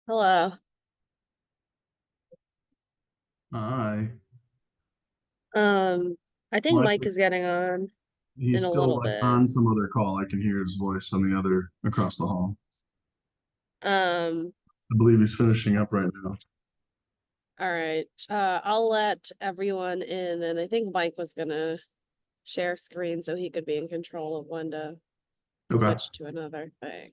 Hello. Hi. Um, I think Mike, Mike is getting on in he's a still little like bit. on some other call. I can hear his voice on the other across the hall. Um, I believe he's finishing up right now. all right. I'll let everyone in, and I think Mike was gonna share screen so he could be in control of when to Okay. switch to another thing.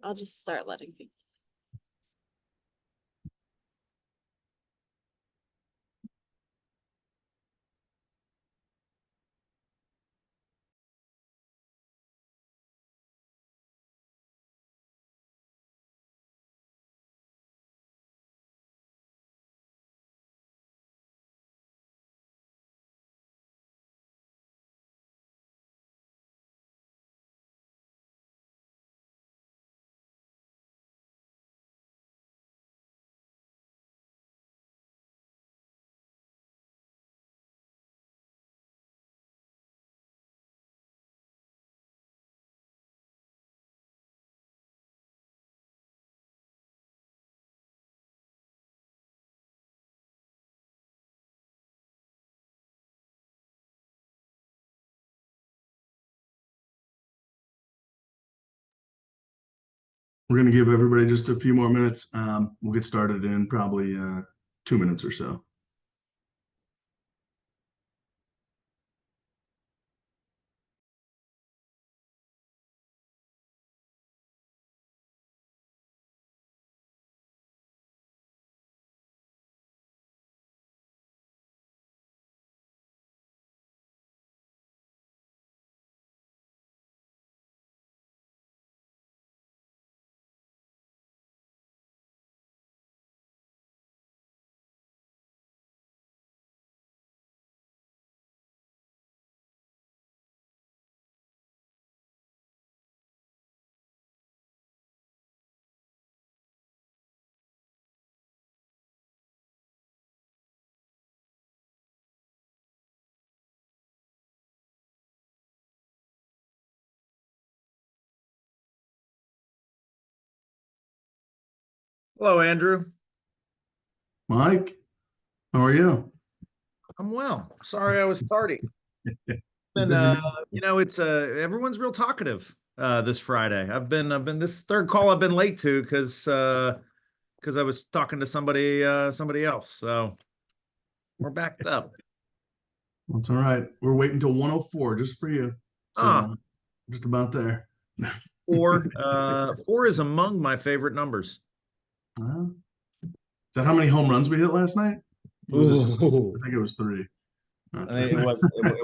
I'll just start letting people. We're gonna give everybody just a few more minutes. We'll get started in probably 2 minutes or so. Hello, Andrew. Mike, how are you? I'm well. Sorry I was tardy. You And busy man? it's everyone's real talkative this Friday. I've been this third call I've been late to because I was talking to somebody else. So we're backed up. That's all right. We're waiting till 104 just for you. Ah, So just about there. four is among my favorite numbers. Is that how many home runs we hit last night? Was it? I Ooh. think it was three. I think it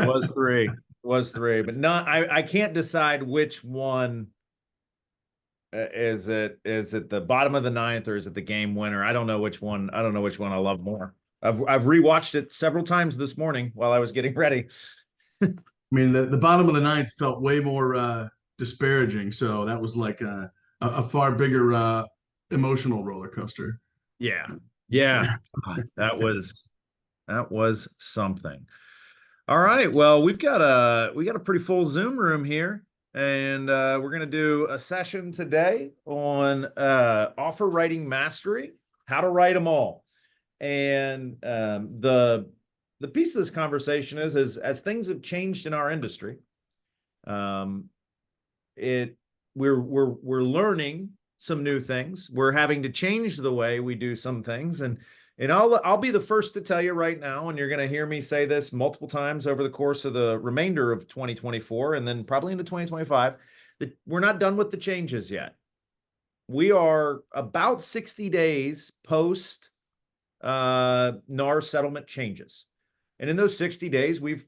was three. It was three, but not I can't decide which one. Is it the bottom of the ninth or is it the game winner? I don't know which one. I don't know which one I love more. I've rewatched it several times this morning while I was getting ready. I mean, the bottom of the ninth felt way more disparaging. So that was like a far bigger emotional roller coaster. Yeah. Yeah. God, that was something. All right. Well, we got a pretty full Zoom room here, and we're gonna do a session today on offer writing mastery, how to write them all. And the piece of this conversation is as things have changed in our industry, um, it we're learning some new things. We're having to change the way we do some things, and I'll be the first to tell you right now, and you're going to hear me say this multiple times over the course of the remainder of 2024, and then probably into 2025, that we're not done with the changes yet. We are about 60 days post NAR settlement changes. And in those 60 days, we've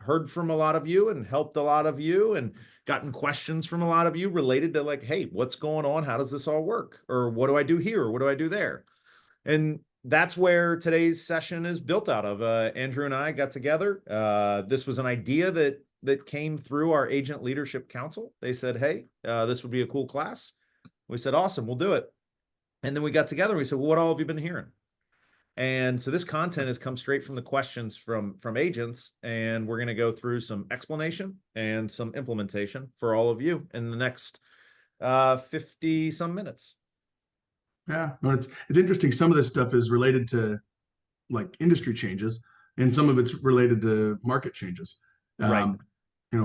heard from a lot of you and helped a lot of you and gotten questions from a lot of you related to like, hey, what's going on? How does this all work? Or what do I do here? Or what do I do there? And that's where today's session is built out of. Andrew and I got together. This was an idea that came through our agent leadership council. They said, hey, this would be a cool class. We said, awesome, we'll do it. And then we got together and we said, well, what all have you been hearing? And so this content has come straight from the questions from agents, and we're going to go through some explanation and some implementation for all of you in the next 50 some minutes. Yeah, no, it's interesting. Some of this stuff is related to like industry changes, and some of it's related to market changes. Right.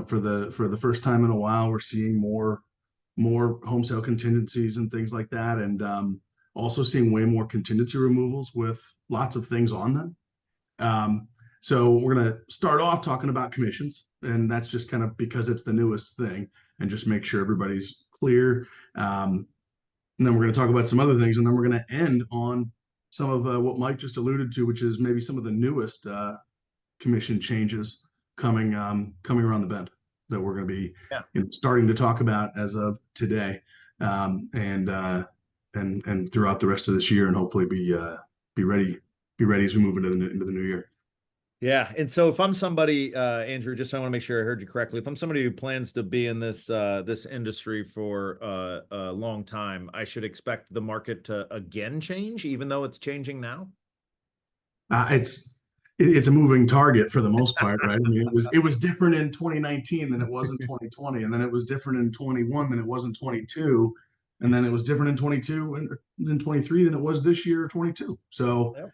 For the first time in a while, we're seeing more home sale contingencies and things like that, and also seeing way more contingency removals with lots of things on them. So we're gonna start off talking about commissions, and that's just kind of because it's the newest thing, and just make sure everybody's clear. And then we're going to talk about some other things, and then we're going to end on some of what Mike just alluded to, which is maybe some of the newest commission changes coming around the bend that we're going to be starting to talk about as of today, and throughout the rest of this year, and hopefully be ready as we move into the new year. Yeah. And so if I'm somebody, Andrew, just so I want to make sure I heard you correctly, if I'm somebody who plans to be in this industry for a long time, I should expect the market to again change, even though it's changing now? It's a moving target for the most part, right? I mean, it was different in 2019 than it was in 2020, and then it was different in 21 than it was in 22, and then it was different in 22 and in 23 than it was this year, 22. So, Yep.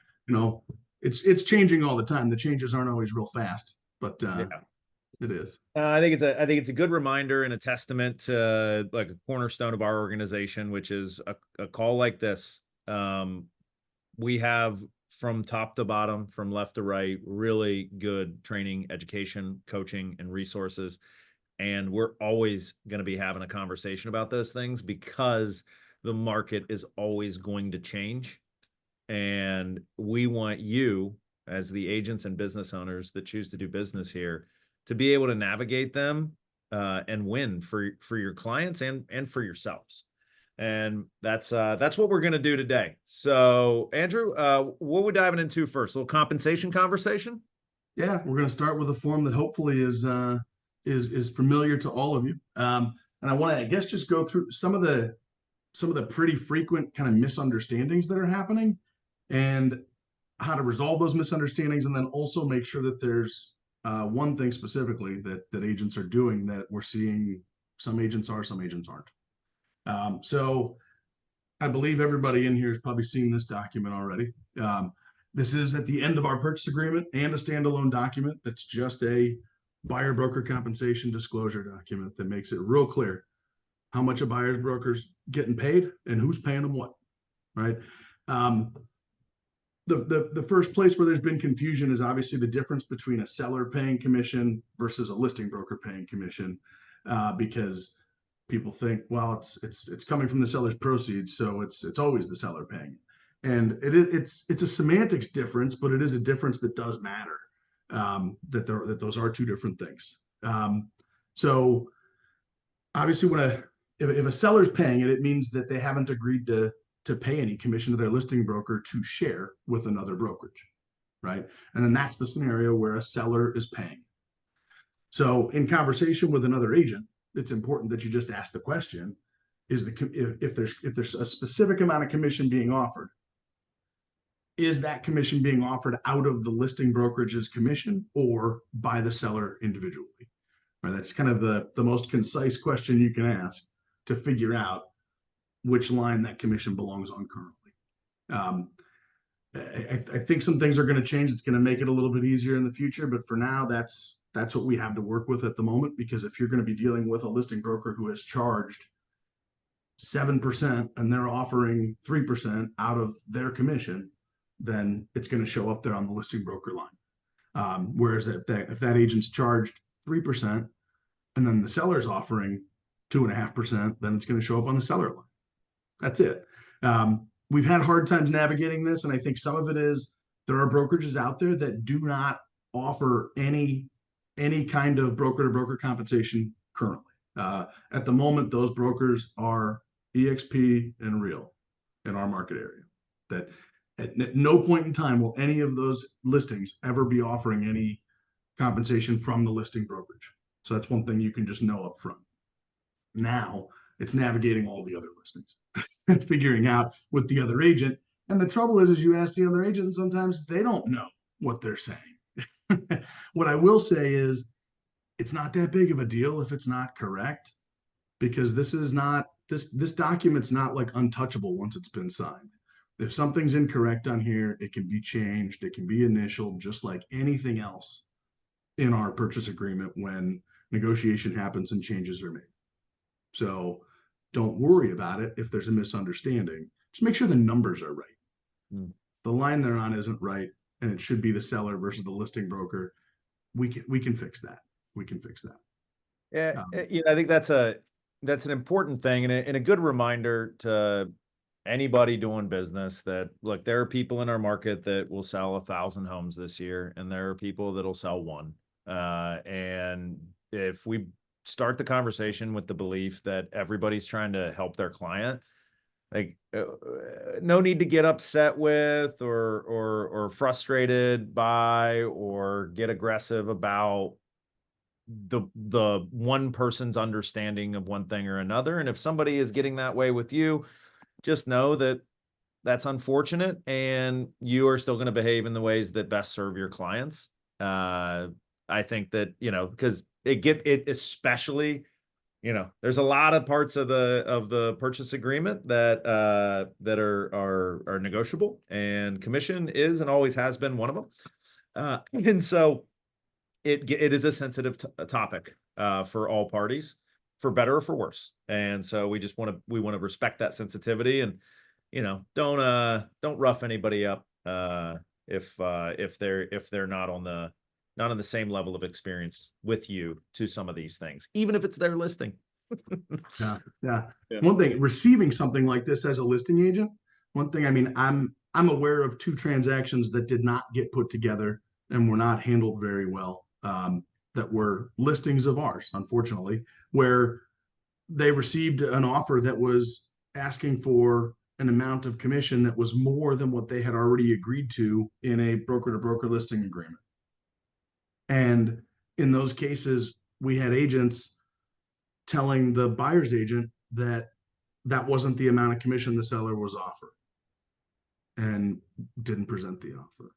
it's changing all the time. The changes aren't always real fast, but it is. I think it's a good reminder and a testament to like a cornerstone of our organization, which is a call like this. We have from top to bottom, from left to right, really good training, education, coaching, and resources. And we're always going to be having a conversation about those things because the market is always going to change. And we want you, as the agents and business owners that choose to do business here, to be able to navigate them and win for your clients and for yourselves. And that's what we're going to do today. So, Andrew, what are we diving into first? A little compensation conversation? Yeah, we're going to start with a form that hopefully is familiar to all of you. And I want to, I guess, just go through some of the pretty frequent kind of misunderstandings that are happening, and how to resolve those misunderstandings, and then also make sure that there's one thing specifically that agents are doing that we're seeing some agents are, some agents aren't. So I believe everybody in here has probably seen this document already. This is at the end of our purchase agreement and a standalone document that's just a buyer broker compensation disclosure document that makes it real clear how much a buyer's broker's getting paid and who's paying them what, right? The first place where there's been confusion is obviously the difference between a seller paying commission versus a listing broker paying commission, because people think, well, it's coming from the seller's proceeds, so it's always the seller paying. And it's a semantics difference, but it is a difference that does matter. That those are two different things. So obviously, if a seller's paying it, it means that they haven't agreed to pay any commission to their listing broker to share with another brokerage, right? And then that's the scenario where a seller is paying. So in conversation with another agent, it's important that you just ask the question: if there's a specific amount of commission being offered, is that commission being offered out of the listing brokerage's commission or by the seller individually? Right, that's kind of the most concise question you can ask to figure out which line that commission belongs on currently. I think some things are going to change. It's going to make it a little bit easier in the future, but for now, that's what we have to work with at the moment. Because if you're going to be dealing with a listing broker who has charged 7% and they're offering 3% out of their commission, then it's going to show up there on the listing broker line. Whereas if that agent's charged 3% and then the seller's offering 2.5%, then it's going to show up on the seller line. That's it. We've had hard times navigating this, and I think some of it is there are brokerages out there that do not offer any kind of broker to broker compensation currently. At the moment, those brokers are EXP and Real in our market area. That at no point in time will any of those listings ever be offering any compensation from the listing brokerage. So that's one thing you can just know up front. Now it's navigating all the other listings and figuring out with the other agent. And the trouble is you ask the other agent, sometimes they don't know what they're saying. What I will say is it's not that big of a deal if it's not correct, because this is not this document's not like untouchable once it's been signed. If something's incorrect on here, it can be changed, it can be initialed, just like anything else in our purchase agreement when negotiation happens and changes are made. So don't worry about it if there's a misunderstanding. Just make sure the numbers are right. The line they're on isn't right, and it should be the seller versus the listing broker. We can fix that. We can fix that. Yeah, I think that's an important thing and a good reminder to anybody doing business that, look, there are people in our market that will sell 1,000 homes this year, and there are people that'll sell one. And if we start the conversation with the belief that everybody's trying to help their client, like no need to get upset with or frustrated by or get aggressive about the one person's understanding of one thing or another. And if somebody is getting that way with you, just know that that's unfortunate, and you are still going to behave in the ways that best serve your clients. I think that, because it especially, there's a lot of parts of the purchase agreement that are negotiable, and commission is and always has been one of them. And so it is a sensitive topic for all parties, for better or for worse. And so we want to respect that sensitivity, and don't rough anybody up if they're not on the same level of experience with you to some of these things, even if it's their listing. Yeah. Yeah. One thing, receiving something like this as a listing agent, I mean, I'm aware of 2 transactions that did not get put together and were not handled very well, that were listings of ours, unfortunately, where they received an offer that was asking for an amount of commission that was more than what they had already agreed to in a broker to broker listing agreement. And in those cases, we had agents telling the buyer's agent that that wasn't the amount of commission the seller was offered, and didn't present the offer.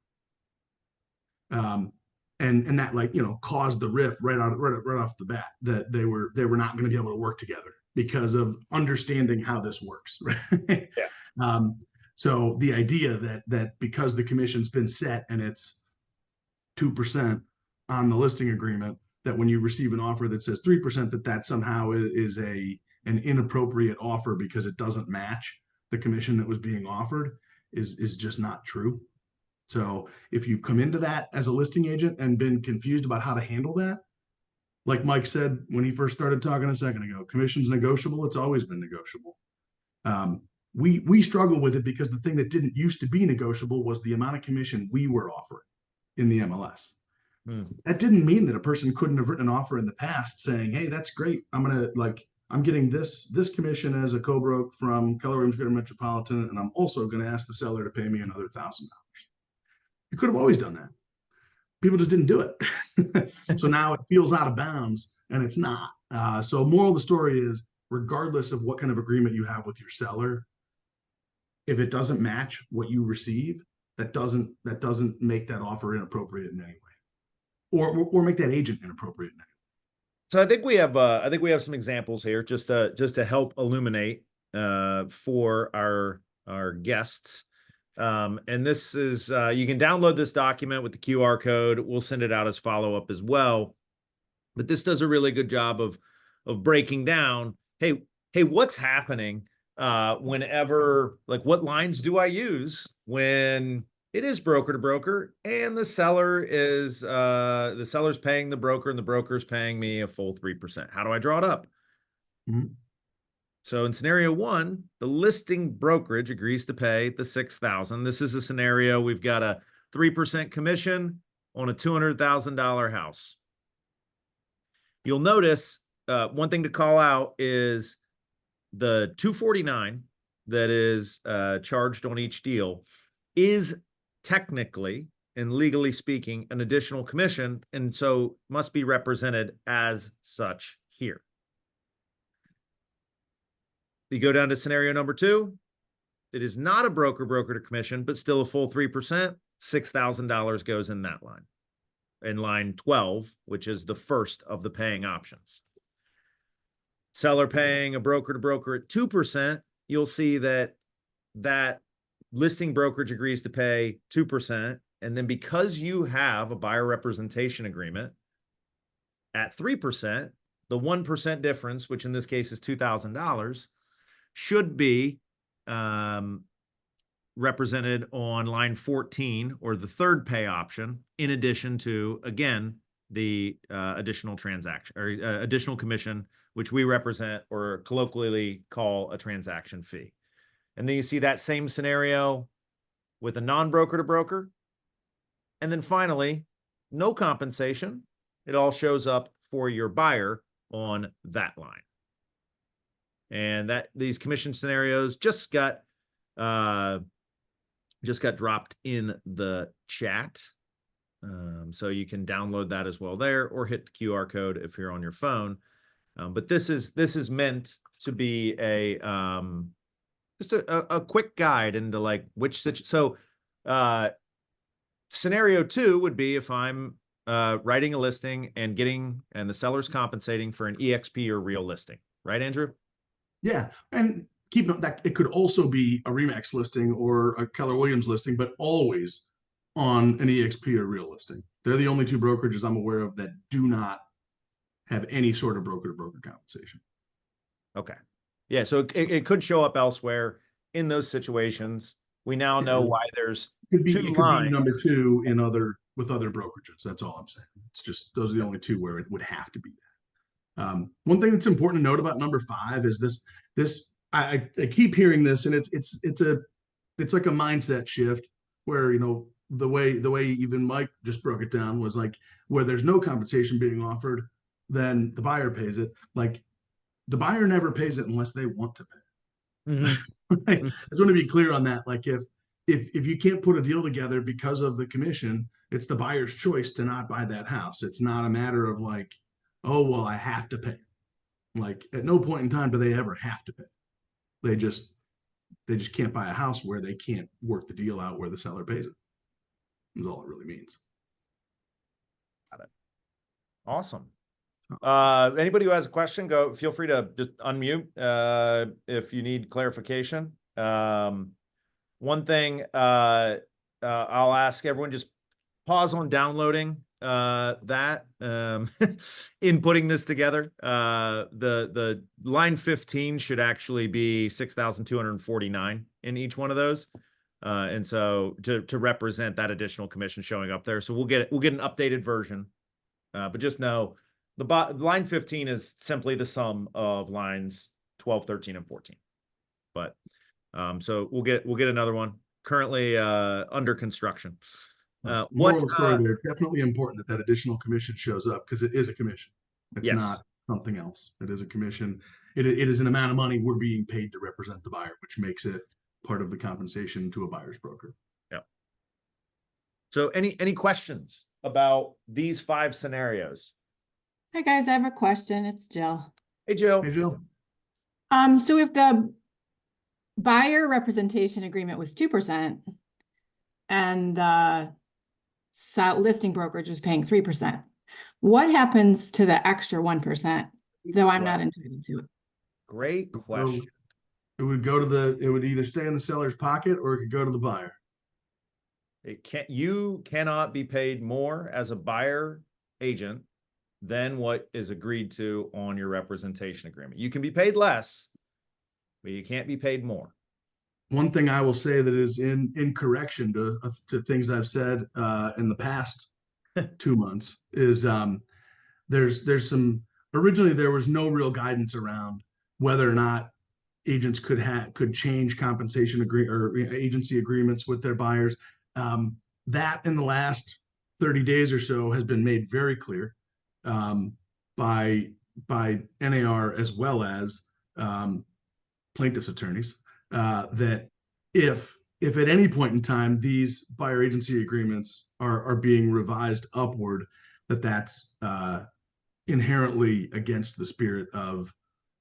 And that, like, caused the rift right off the bat, that they were not going to be able to work together because of understanding how this works. Right. Yeah. So the idea that because the commission's been set and it's 2% on the listing agreement, that when you receive an offer that says 3%, that somehow is an inappropriate offer because it doesn't match the commission that was being offered is just not true. So if you've come into that as a listing agent and been confused about how to handle that, like Mike said when he first started talking a second ago, commission's negotiable. It's always been negotiable. We struggle with it because the thing that didn't used to be negotiable was the amount of commission we were offering in the MLS. That didn't mean that a person couldn't have written an offer in the past saying, hey, that's great, I'm getting this commission as a co-broke from Keller Williams Greater Metropolitan, and I'm also going to ask the seller to pay me another $1,000. You could have always done that. People just didn't do it. So now it feels out of bounds, and it's not. So moral of the story is, regardless of what kind of agreement you have with your seller, if it doesn't match what you receive, that doesn't make that offer inappropriate in any way, or make that agent inappropriate in any way. So I think we have some examples here just to help illuminate for our guests. And this is you can download this document with the QR code. We'll send it out as follow-up as well. But this does a really good job of breaking down, hey, what's happening whenever, like, what lines do I use when it is broker to broker and the seller's paying the broker and the broker's paying me a full 3%. How do I draw it up? So in scenario 1, the listing brokerage agrees to pay the $6,000. This is a scenario we've got a 3% commission on a $200,000 house. You'll notice one thing to call out is the $249 that is charged on each deal is technically and legally speaking an additional commission, and so must be represented as such here. You go down to scenario number 2. It is not a broker to commission, but still a full 3%. $6,000 goes in that line, in line 12, which is the first of the paying options. seller paying a broker to broker at 2%, you'll see that listing brokerage agrees to pay 2%. And then because you have a buyer representation agreement at 3%, the 1% difference, which in this case is $2,000, should be represented on line 14 or the third pay option, in addition to, again, the additional transaction or additional commission, which we represent or colloquially call a transaction fee. And then you see that same scenario with a non-broker to broker. And then finally, no compensation. It all shows up for your buyer on that line. And that these commission scenarios just got dropped in the chat. So you can download that as well there, or hit the QR code if you're on your phone. But this is meant to be a just a quick guide into like which situation. So scenario 2 would be if I'm writing a listing and the seller's compensating for an EXP or real listing, right, Andrew? Yeah, and keep note that it could also be a Remax listing or a Keller Williams listing, but always on an EXP or real listing. They're the only two brokerages I'm aware of that do not have any sort of broker to broker compensation. Okay. Yeah, so it could show up elsewhere in those situations. We now know why there's it two could lines. be number 2 in with other brokerages. That's all I'm saying. It's just those are the only two where it would have to be that. One thing that's important to note about number 5 is this. I keep hearing this, and it's like a mindset shift where, you know, the way even Mike just broke it down was like where there's no compensation being offered, then the buyer pays it. Like the buyer never pays it unless they want to pay. Mm-hmm. I just want to be clear on that. Like if you can't put a deal together because of the commission, it's the buyer's choice to not buy that house. It's not a matter of like, oh, well, I have to pay. Like at no point in time do they ever have to pay. They just can't buy a house where they can't work the deal out where the seller pays it. That's all it really means. Got it. Awesome. Anybody who has a question, feel free to just unmute if you need clarification. One thing I'll ask everyone, just pause on downloading that in putting this together. The line 15 should actually be 6,249 in each one of those. And so to represent that additional commission showing up there. So we'll get an updated version. But just know line 15 is simply the sum of lines 12, 13, and 14. But so we'll get another one currently under construction. Moral of the story there, definitely important that additional commission shows up because it is a commission. It's not something else. It is a commission. It is an amount of money we're being paid to represent the buyer, which makes it part of the compensation to a buyer's broker. Yeah. So any questions about these 5 scenarios? Hi guys, I have a question. It's Jill. Hey, Jill. Hey, Jill. So if the buyer representation agreement was 2% and the listing brokerage was paying 3%, what happens to the extra 1%, though I'm not entitled to it? Great question. So it would either stay in the seller's pocket or it could go to the buyer. You cannot be paid more as a buyer agent than what is agreed to on your representation agreement. You can be paid less, but you can't be paid more. One thing I will say that is in correction to things I've said in the past 2 months is there's some originally there was no real guidance around whether or not agents could change compensation or agency agreements with their buyers. That in the last 30 days or so has been made very clear by NAR as well as plaintiffs' attorneys that if at any point in time these buyer agency agreements are being revised upward, that's inherently against the spirit of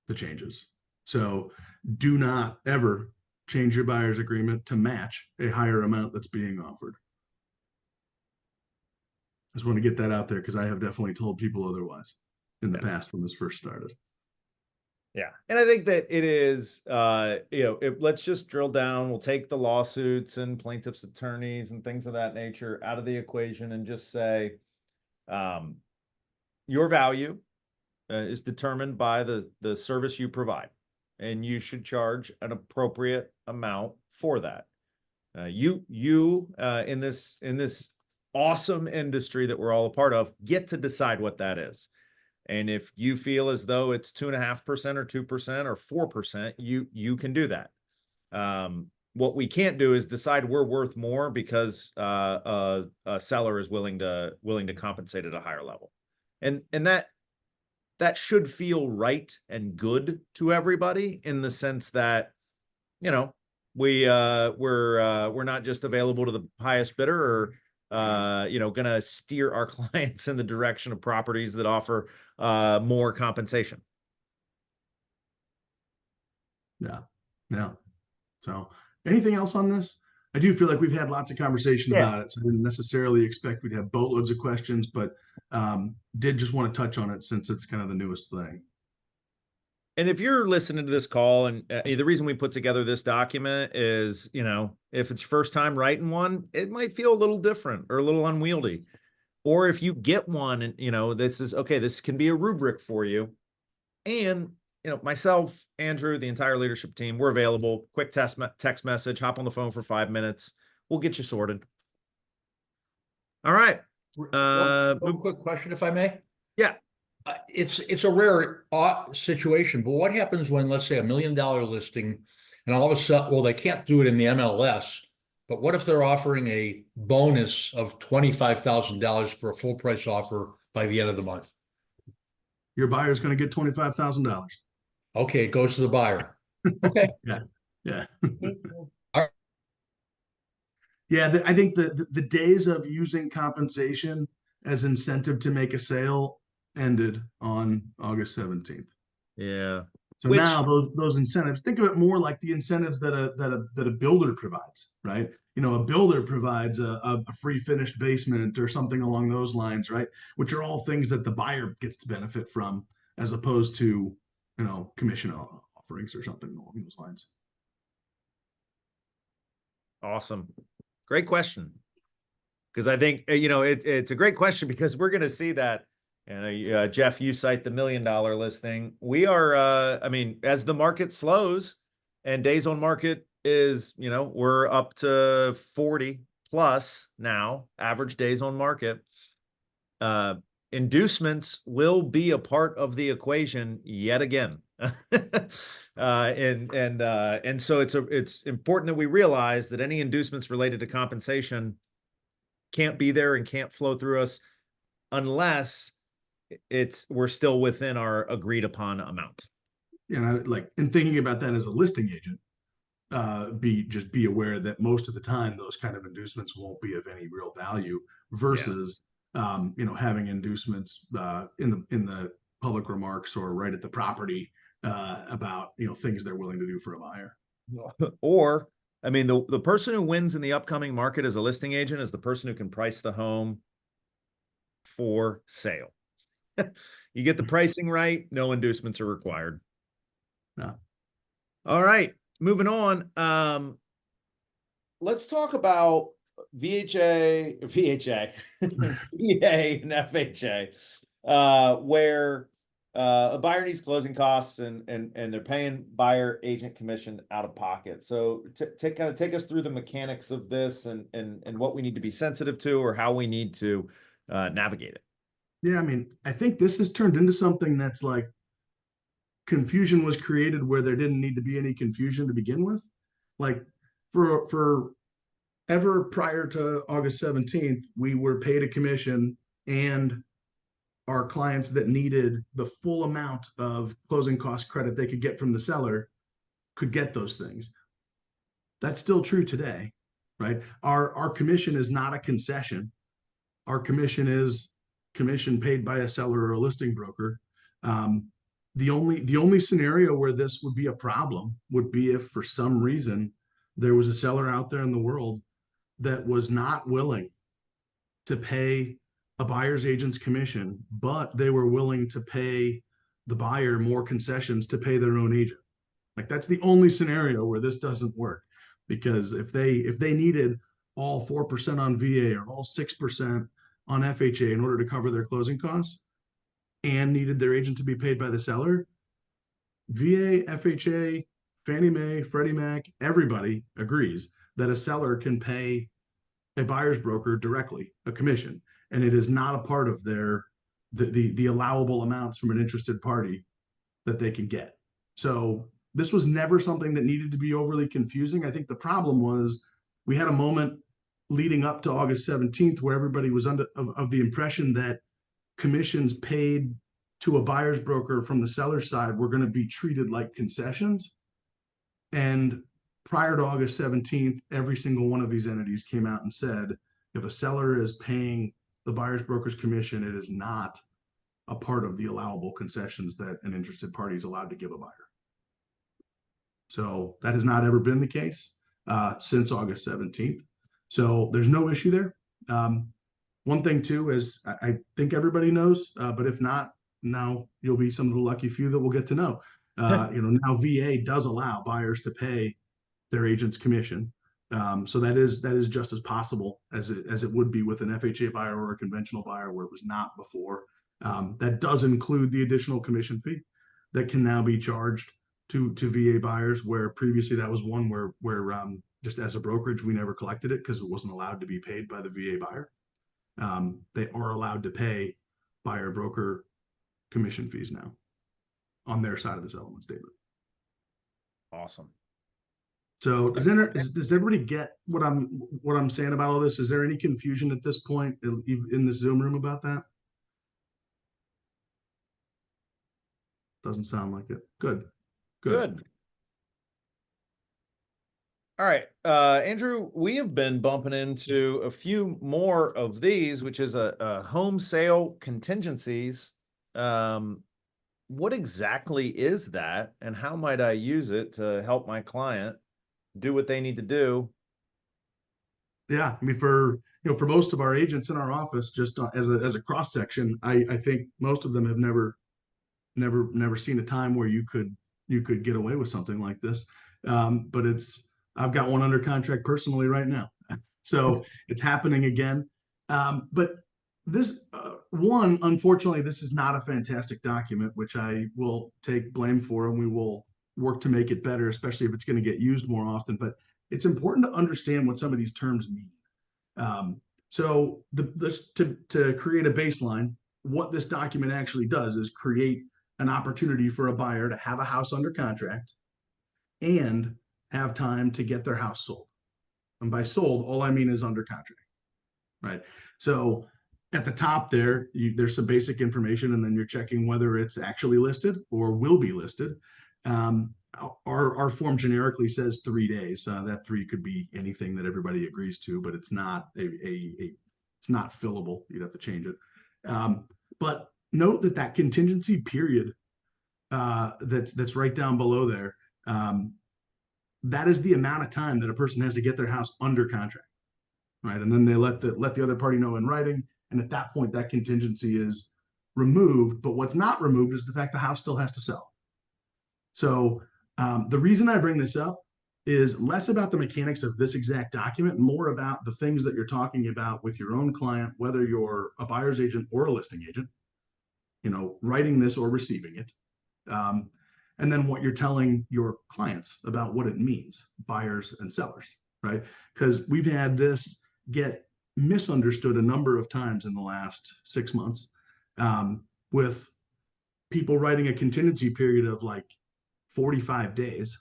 the changes. So do not ever change your buyer's agreement to match a higher amount that's being offered. I just want to get that out there because I have definitely told people otherwise in the past when this first started. Yeah. And I think that it is, let's just drill down. We'll take the lawsuits and plaintiffs' attorneys and things of that nature out of the equation and just say, your value is determined by the service you provide, and you should charge an appropriate amount for that. You in this awesome industry that we're all a part of get to decide what that is. And if you feel as though it's 2.5% or 2% or 4%, you can do that. What we can't do is decide we're worth more because a seller is willing to compensate at a higher level, and that should feel right and good to everybody, in the sense that, we're not just available to the highest bidder, or going to steer our clients in the direction of properties that offer more compensation. Yeah. So anything else on this? I do feel like we've had lots of conversation about it, so I didn't necessarily expect we'd have boatloads of questions, but did just want to touch on it since it's kind of the newest thing. And if you're listening to this call, and the reason we put together this document is, if it's your first time writing one, it might feel a little different or a little unwieldy. Or if you get one and, this can be a rubric for you. And, myself, Andrew, the entire leadership team, we're available. Quick text message, hop on the phone for 5 minutes. We'll get you sorted. All right. One quick question, if I may. Yeah. It's a rare situation, but what happens when, let's say, $1 million listing, and all of a sudden, well, they can't do it in the MLS, but what if they're offering a bonus of $25,000 for a full price offer by the end of the month? Your buyer's going to get $25,000. Okay, it goes to the buyer. Okay. Yeah. All right. Yeah, I think the days of using compensation as incentive to make a sale ended on August 17th. Yeah. So now those incentives, think of it more like the incentives that a builder provides, right? A builder provides a free finished basement or something along those lines, right? Which are all things that the buyer gets to benefit from, as opposed to, commission offerings or something along those lines. Awesome. Great question. Because I think, it's a great question, because we're going to see that. And Jeff, you cite the $1 million listing. We are, as the market slows and days on market is, we're up to 40 plus now, average days on market. Inducements will be a part of the equation yet again. And so it's important that we realize that any inducements related to compensation can't be there and can't flow through us unless we're still within our agreed upon amount. And in thinking about that as a listing agent, be aware that most of the time those kind of inducements won't be of any real value versus having inducements in the public remarks or right at the property about things they're willing to do for a buyer. Or the person who wins in the upcoming market as a listing agent is the person who can price the home for sale. You get the pricing right, no inducements are required. No. All right, moving on. Let's talk about VA, VA and FHA, where a buyer needs closing costs and they're paying buyer agent commission out of pocket. So take us through the mechanics of this and what we need to be sensitive to, or how we need to navigate it. Yeah, I think this has turned into something that's like confusion was created where there didn't need to be any confusion to begin with. Like for ever prior to August 17th, we were paid a commission, and our clients that needed the full amount of closing cost credit they could get from the seller could get those things. That's still true today, right? Our commission is not a concession. Our commission is commission paid by a seller or a listing broker. The only scenario where this would be a problem would be if for some reason there was a seller out there in the world that was not willing to pay a buyer's agent's commission, but they were willing to pay the buyer more concessions to pay their own agent. Like that's the only scenario where this doesn't work, because if they needed all 4% on VA or all 6% on FHA in order to cover their closing costs and needed their agent to be paid by the seller, VA, FHA, Fannie Mae, Freddie Mac, everybody agrees that a seller can pay a buyer's broker directly a commission, and it is not a part of their the allowable amounts from an interested party that they can get. So this was never something that needed to be overly confusing. I think the problem was we had a moment leading up to August 17th where everybody was under of the impression that commissions paid to a buyer's broker from the seller's side were going to be treated like concessions. And prior to August 17th, every single one of these entities came out and said, if a seller is paying the buyer's broker's commission, it is not a part of the allowable concessions that an interested party is allowed to give a buyer. So that has not ever been the case since August 17th. So there's no issue there. One thing too is I think everybody knows, but if not, now you'll be some of the lucky few that will get to know. Now VA does allow buyers to pay their agent's commission. So that is just as possible as it would be with an FHA buyer or a conventional buyer where it was not before. That does include the additional commission fee that can now be charged to VA buyers, where previously that was one where just as a brokerage, we never collected it because it wasn't allowed to be paid by the VA buyer. They are allowed to pay buyer broker commission fees now on their side of the settlement statement. Awesome. So does everybody get what I'm saying about all this? Is there any confusion at this point in the Zoom room about that? Doesn't sound like it. Good. All right, Andrew, we have been bumping into a few more of these, which is a home sale contingencies. What exactly is that, and how might I use it to help my client do what they need to do? Yeah, I mean, for most of our agents in our office, just as a cross section, I think most of them have never seen a time where you could get away with something like this. But I've got one under contract personally right now, so it's happening again. But this one, unfortunately, this is not a fantastic document, which I will take blame for, and we will work to make it better, especially if it's going to get used more often. But it's important to understand what some of these terms mean. So to create a baseline, what this document actually does is create an opportunity for a buyer to have a house under contract and have time to get their house sold. And by sold, all I mean is under contract, right? So at the top there's some basic information, and then you're checking whether it's actually listed or will be listed. Our form generically says 3 days. That 3 could be anything that everybody agrees to, but it's not it's not fillable. You'd have to change it. But note that contingency period that's right down below there. That is the amount of time that a person has to get their house under contract, right? And then they let the other party know in writing, and at that point, that contingency is removed. But what's not removed is the fact the house still has to sell. So the reason I bring this up is less about the mechanics of this exact document, more about the things that you're talking about with your own client, whether you're a buyer's agent or a listing agent, writing this or receiving it. And then what you're telling your clients about what it means, buyers and sellers, right? Because we've had this get misunderstood a number of times in the last 6 months, with people writing a contingency period of like 45 days,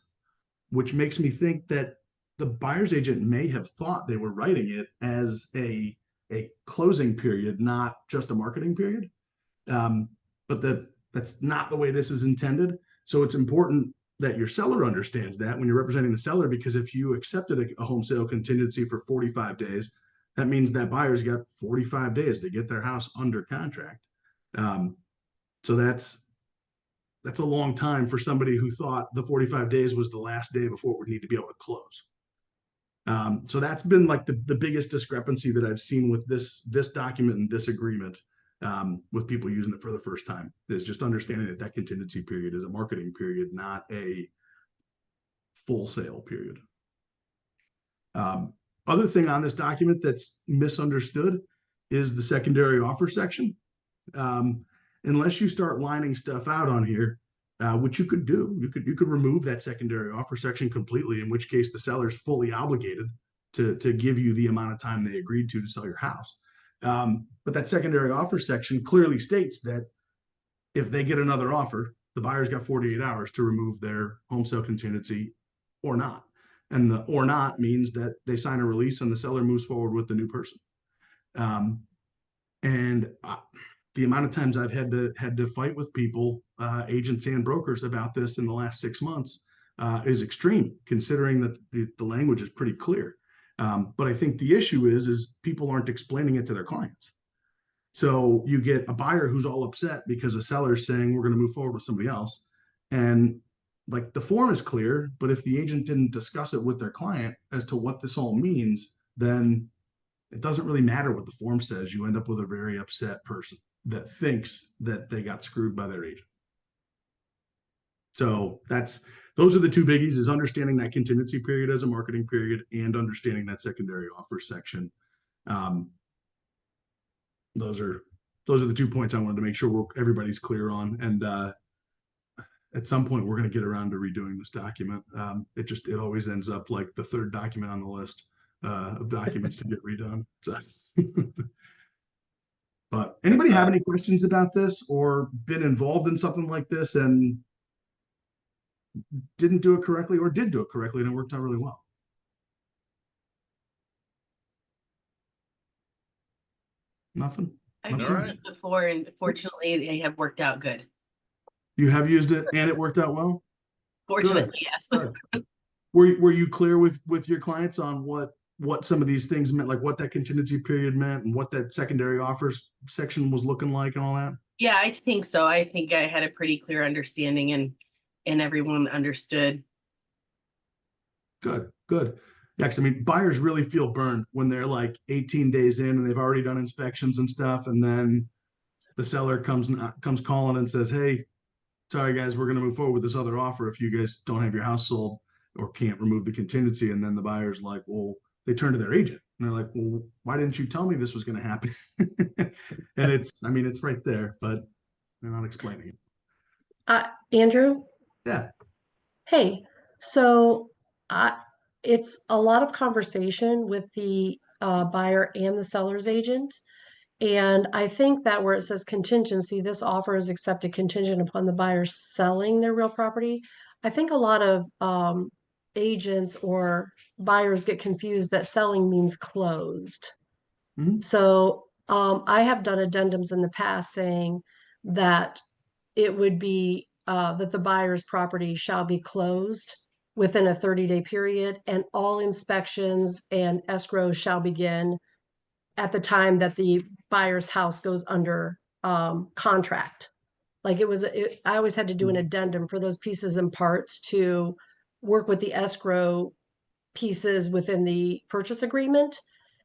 which makes me think that the buyer's agent may have thought they were writing it as a closing period, not just a marketing period. But that's not the way this is intended. So it's important that your seller understands that when you're representing the seller, because if you accepted a home sale contingency for 45 days, that means that buyer's got 45 days to get their house under contract. So that's a long time for somebody who thought the 45 days was the last day before it would need to be able to close. So that's been like the biggest discrepancy that I've seen with this document and this agreement. with people using it for the first time, is just understanding that that contingency period is a marketing period, not a full sale period. Other thing on this document that's misunderstood is the secondary offer section. Unless you start lining stuff out on here, which you could do, you could remove that secondary offer section completely, in which case the seller's fully obligated to give you the amount of time they agreed to sell your house. But that secondary offer section clearly states that if they get another offer, the buyer's got 48 hours to remove their home sale contingency or not. And the or not means that they sign a release and the seller moves forward with the new person. The amount of times I've had to fight with people, agents and brokers, about this in the last 6 months is extreme, considering that the language is pretty clear. But I think the issue is people aren't explaining it to their clients. So you get a buyer who's all upset because a seller's saying we're going to move forward with somebody else. And like, the form is clear, but if the agent didn't discuss it with their client as to what this all means, then it doesn't really matter what the form says. You end up with a very upset person that thinks that they got screwed by their agent. So those are the two biggies: is understanding that contingency period as a marketing period and understanding that secondary offer section. Those are the 2 points I wanted to make sure everybody's clear on. And at some point we're going to get around to redoing this document. It always ends up like the third document on the list of documents to get redone. So but anybody have any questions about this, or been involved in something like this and didn't do it correctly, or did do it correctly and it worked out really well? Nothing? I've Okay. used Alright. it before, and fortunately, they have worked out good. You have used it and it worked out well? Fortunately, yes. Good. Were you clear with your clients on what some of these things meant, like what that contingency period meant and what that secondary offers section was looking like and all that? Yeah, I think so. I think I had a pretty clear understanding, and everyone understood. Good. Next, I mean, buyers really feel burned when they're like 18 days in and they've already done inspections and stuff, and then the seller comes calling and says, "Hey, sorry guys, we're going to move forward with this other offer if you guys don't have your house sold or can't remove the contingency." And then the buyer's like, well, they turn to their agent and they're like, well, why didn't you tell me this was going to happen? And it's right there, but they're not explaining it. Andrew, Yeah. hey, so it's a lot of conversation with the buyer and the seller's agent. And I think that where it says contingency, this offer is accepted contingent upon the buyer selling their real property. I think a lot of agents or buyers get confused that selling means closed. Mhm. So I have done addendums in the past saying that it would be that the buyer's property shall be closed within a 30-day period, and all inspections and escrows shall begin at the time that the buyer's house goes under contract. Like I always had to do an addendum for those pieces and parts to work with the escrow pieces within the purchase agreement.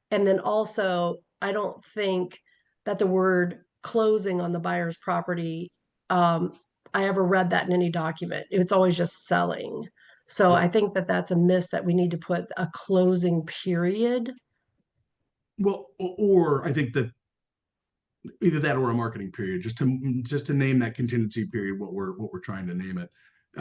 And then also, I don't think that the word closing on the buyer's property, I ever read that in any document. It's always just selling. So I think that that's a miss, that we need to put a closing period. Well, or I think that either that or a marketing period, just to name that contingency period what we're trying to name it.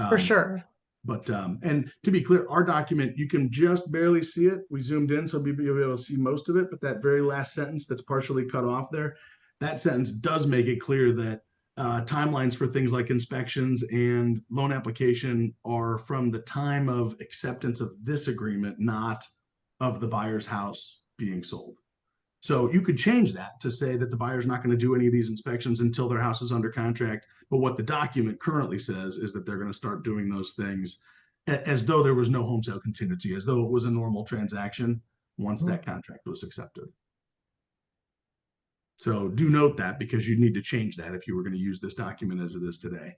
For sure. But and to be clear, our document, you can just barely see it. We zoomed in, so you'll be able to see most of it. But that very last sentence that's partially cut off there, that sentence does make it clear that timelines for things like inspections and loan application are from the time of acceptance of this agreement, not of the buyer's house being sold. So you could change that to say that the buyer's not going to do any of these inspections until their house is under contract. But what the document currently says is that they're going to start doing those things as though there was no home sale contingency, as though it was a normal transaction once that contract was accepted. So do note that, because you need to change that if you were going to use this document as it is today,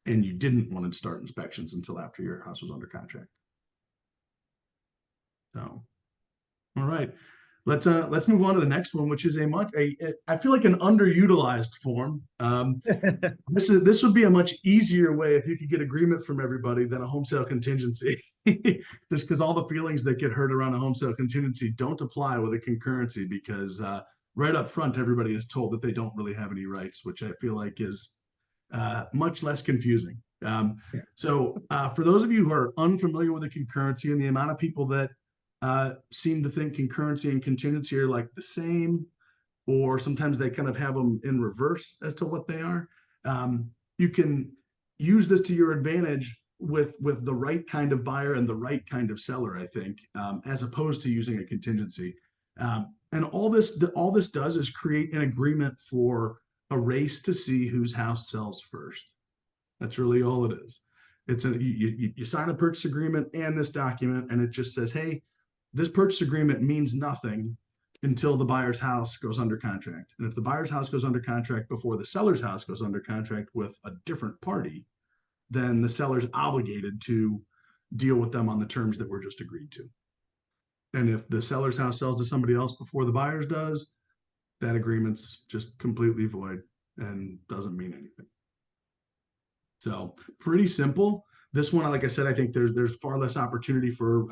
and you didn't want to start inspections until after your house was under contract. So, all right. let's move on to the next one, which is I feel like an underutilized form. This would be a much easier way if you could get agreement from everybody than a home sale contingency. Just because all the feelings that get hurt around a home sale contingency don't apply with a concurrency, because right up front everybody is told that they don't really have any rights, which I feel like is much less confusing. So for those of you who are unfamiliar with the concurrency and the amount of people that seem to think concurrency and contingency are like the same, or sometimes they kind of have them in reverse as to what they are. You can use this to your advantage with the right kind of buyer and the right kind of seller, I think, as opposed to using a contingency. And all this does is create an agreement for a race to see whose house sells first. That's really all it is. You sign a purchase agreement and this document, and it just says, hey, this purchase agreement means nothing until the buyer's house goes under contract. And if the buyer's house goes under contract before the seller's house goes under contract with a different party, then the seller's obligated to deal with them on the terms that were just agreed to. And if the seller's house sells to somebody else before the buyer's does, that agreement's just completely void and doesn't mean anything. So pretty simple. This one, like I said, I think there's far less opportunity for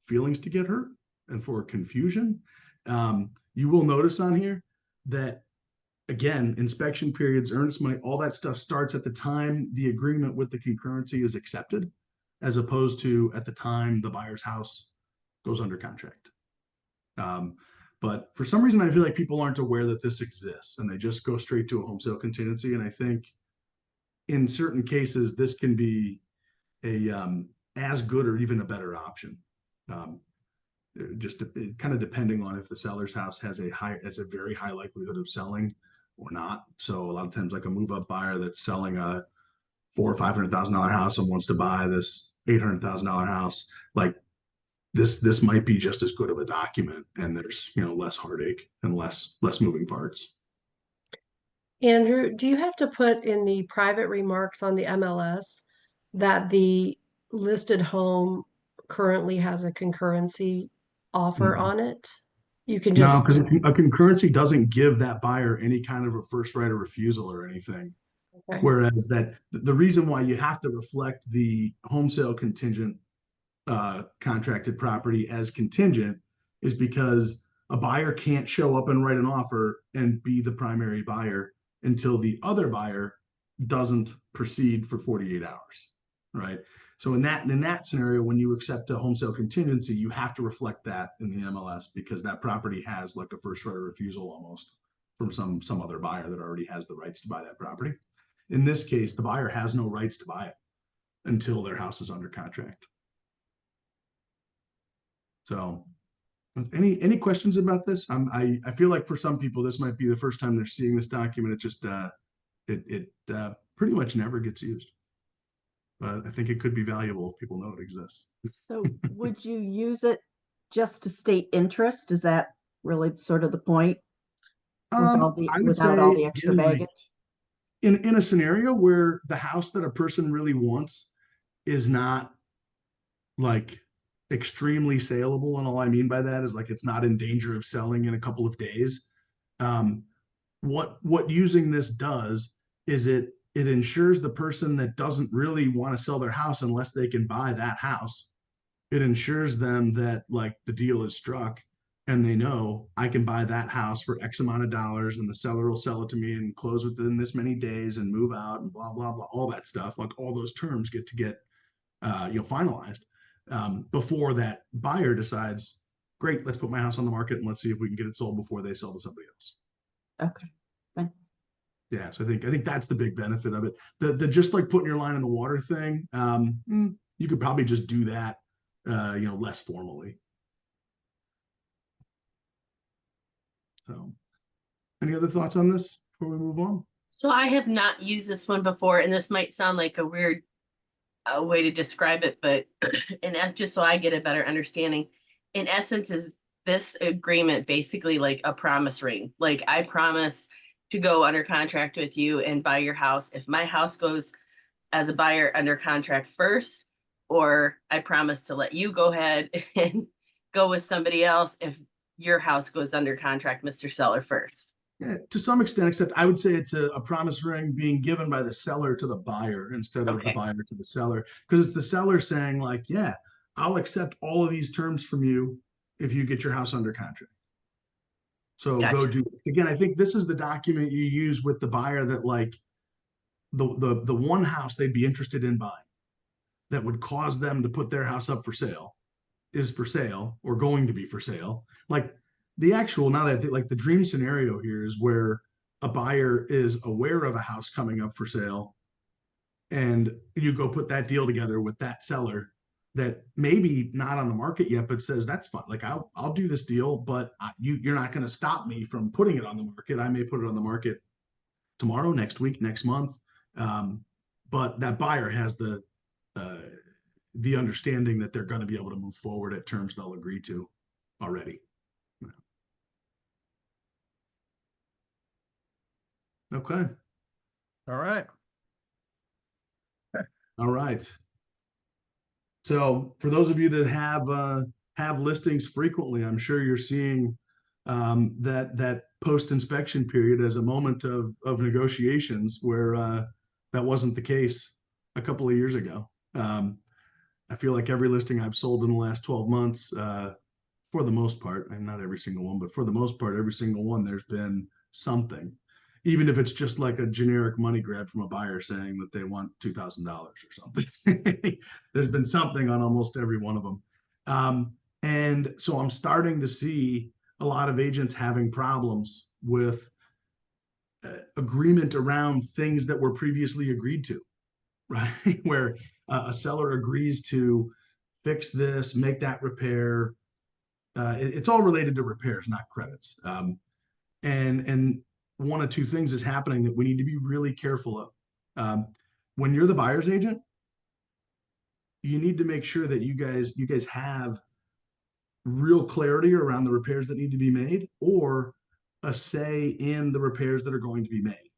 feelings to get hurt and for confusion. You will notice on here that, again, inspection periods, earnest money, all that stuff starts at the time the agreement with the concurrency is accepted, as opposed to at the time the buyer's house goes under contract. But for some reason, I feel like people aren't aware that this exists, and they just go straight to a home sale contingency. And I think in certain cases, this can be a as good or even a better option. Just kind of depending on if the seller's house has a very high likelihood of selling or not. So a lot of times, like a move-up buyer that's selling a $400,000 or $500,000 house and wants to buy this $800,000 house, like this might be just as good of a document, and there's less heartache and less moving parts. Andrew, do you have to put in the private remarks on the MLS that the listed home currently has a concurrency offer on it? You can No, just, because a concurrency doesn't give that buyer any kind of a first right of refusal or anything. okay. Whereas that the reason why you have to reflect the home sale contingent contracted property as contingent is because a buyer can't show up and write an offer and be the primary buyer until the other buyer doesn't proceed for 48 hours, right? So in that scenario, when you accept a home sale contingency, you have to reflect that in the MLS, because that property has like a first right of refusal almost from some other buyer that already has the rights to buy that property. In this case, the buyer has no rights to buy it until their house is under contract. So any questions about this? I feel like for some people, this might be the first time they're seeing this document. It just pretty much never gets used. But I think it could be valuable if people know it exists. So would you use it just to state interest? Is that really sort of the point? I would Without all say, the extra again, like, baggage? in a scenario where the house that a person really wants is not like extremely saleable, and all I mean by that is like it's not in danger of selling in a couple of days. What using this does is it ensures the person that doesn't really want to sell their house unless they can buy that house, it ensures them that like the deal is struck and they know I can buy that house for X amount of dollars, and the seller will sell it to me and close within this many days and move out and blah blah blah, all that stuff. Like all those terms get finalized before that buyer decides, great, let's put my house on the market and let's see if we can get it sold before they sell to somebody else. Okay, thanks. Yeah, so I think that's the big benefit of it. The just like putting your line in the water thing, you could probably just do that, less formally. So, any other thoughts on this before we move on? So I have not used this one before, and this might sound like a weird way to describe it, but just so I get a better understanding, in essence, is this agreement basically like a promise ring? Like I promise to go under contract with you and buy your house if my house goes as a buyer under contract first, or I promise to let you go ahead and go with somebody else if your house goes under contract, Mr. Seller first. Yeah, to some extent, except I would say it's a promise ring being given by the seller to the buyer instead of the Okay. buyer to the seller. Because it's the seller saying, like, yeah, I'll accept all of these terms from you if you get your house under contract. So go Gotcha. do it. Again, I think this is the document you use with the buyer that, like, the one house they'd be interested in buying that would cause them to put their house up for sale is for sale or going to be for sale. Like the actual, now that I think, like the dream scenario here is where a buyer is aware of a house coming up for sale and you go put that deal together with that seller that maybe not on the market yet, but says that's fine. Like I'll do this deal, but you're not going to stop me from putting it on the market. I may put it on the market tomorrow, next week, next month. But that buyer has the understanding that they're going to be able to move forward at terms they'll agree to already. Okay. All right. All right. So for those of you that have listings frequently, I'm sure you're seeing that post-inspection period as a moment of negotiations where that wasn't the case a couple of years ago. I feel like every listing I've sold in the last 12 months, for the most part, and not every single one, but for the most part, every single one, there's been something, even if it's just like a generic money grab from a buyer saying that they want $2,000 or something. There's been something on almost every one of them. And so I'm starting to see a lot of agents having problems with agreement around things that were previously agreed to, right? Where a seller agrees to fix this, make that repair. It's all related to repairs, not credits. And one of two things is happening that we need to be really careful of. When you're the buyer's agent, you need to make sure that you guys have real clarity around the repairs that need to be made or a say in the repairs that are going to be made.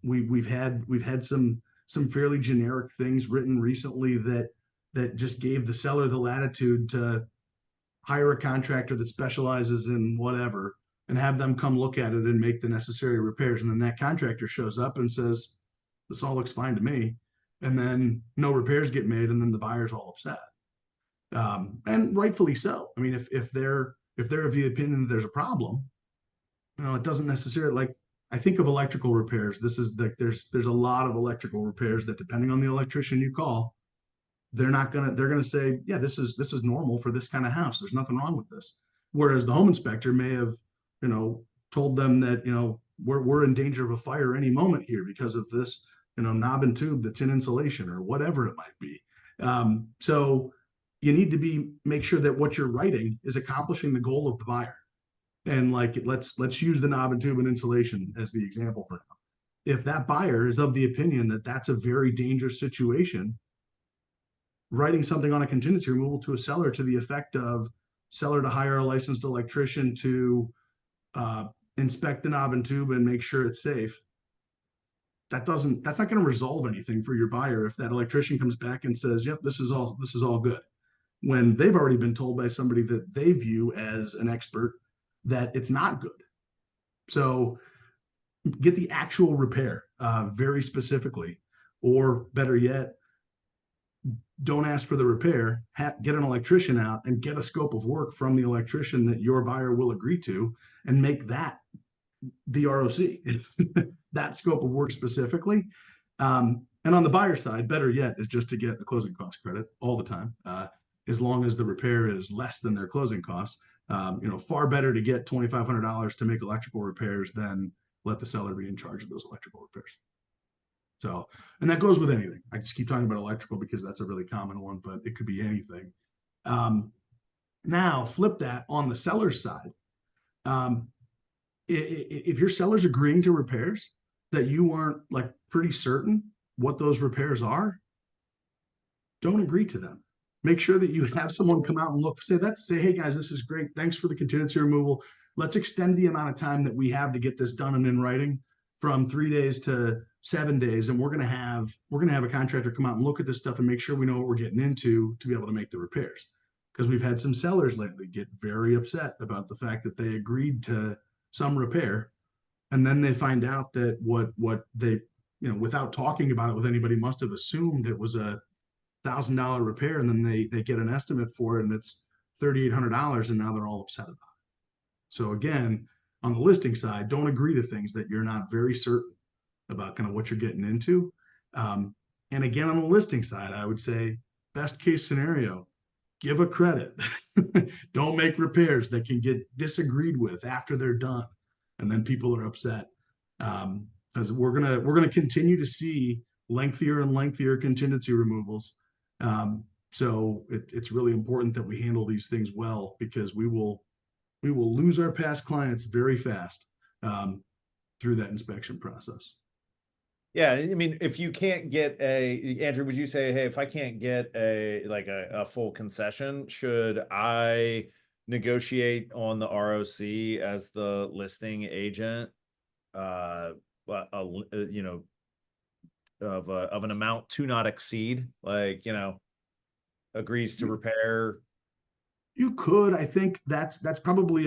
We've had some fairly generic things written recently that just gave the seller the latitude to hire a contractor that specializes in whatever and have them come look at it and make the necessary repairs. And then that contractor shows up and says, this all looks fine to me. And then no repairs get made. And then the buyer's all upset. And rightfully so. I mean, if they're of the opinion that there's a problem, it doesn't necessarily, like, I think of electrical repairs. This is like, there's a lot of electrical repairs that, depending on the electrician you call, they're going to say, yeah, this is normal for this kind of house. There's nothing wrong with this. Whereas the home inspector may have, told them that, we're in danger of a fire any moment here because of this, knob and tube that's in insulation or whatever it might be. So you need to make sure that what you're writing is accomplishing the goal of the buyer. And like, let's use the knob and tube and insulation as the example for now. If that buyer is of the opinion that that's a very dangerous situation, writing something on a contingency removal to a seller to the effect of seller to hire a licensed electrician to inspect the knob and tube and make sure it's safe. That's not going to resolve anything for your buyer if that electrician comes back and says, yep, this is all good, when they've already been told by somebody that they view as an expert that it's not good. So get the actual repair very specifically, or better yet, don't ask for the repair, get an electrician out and get a scope of work from the electrician that your buyer will agree to and make that the ROC, that scope of work specifically. And on the buyer side, better yet, is just to get the closing cost credit all the time, as long as the repair is less than their closing costs. Far better to get $2,500 to make electrical repairs than let the seller be in charge of those electrical repairs. So, and that goes with anything. I just keep talking about electrical because that's a really common one, but it could be anything. Now flip that on the seller's side. If your seller's agreeing to repairs that you aren't like pretty certain what those repairs are, don't agree to them. Make sure that you have someone come out and look, say, hey guys, this is great. Thanks for the contingency removal. Let's extend the amount of time that we have to get this done and in writing from 3 days to 7 days. And we're going to have a contractor come out and look at this stuff and make sure we know what we're getting into to be able to make the repairs. because we've had some sellers lately get very upset about the fact that they agreed to some repair, and then they find out that what they, without talking about it with anybody, must have assumed it was a $1,000 repair, and then they get an estimate for it and it's $3,800, and now they're all upset about it. So again, on the listing side, don't agree to things that you're not very certain about kind of what you're getting into. And again, on the listing side, I would say best case scenario, give a credit. Don't make repairs that can get disagreed with after they're done, and then people are upset. Because we're gonna continue to see lengthier and lengthier contingency removals. So it's really important that we handle these things well, because we will lose our past clients very fast through that inspection process. Yeah, I mean, if you can't get Andrew, would you say, hey, if I can't get a full concession, should I negotiate on the ROC as the listing agent, of an amount to not exceed, agrees to repair? You could. I think that's probably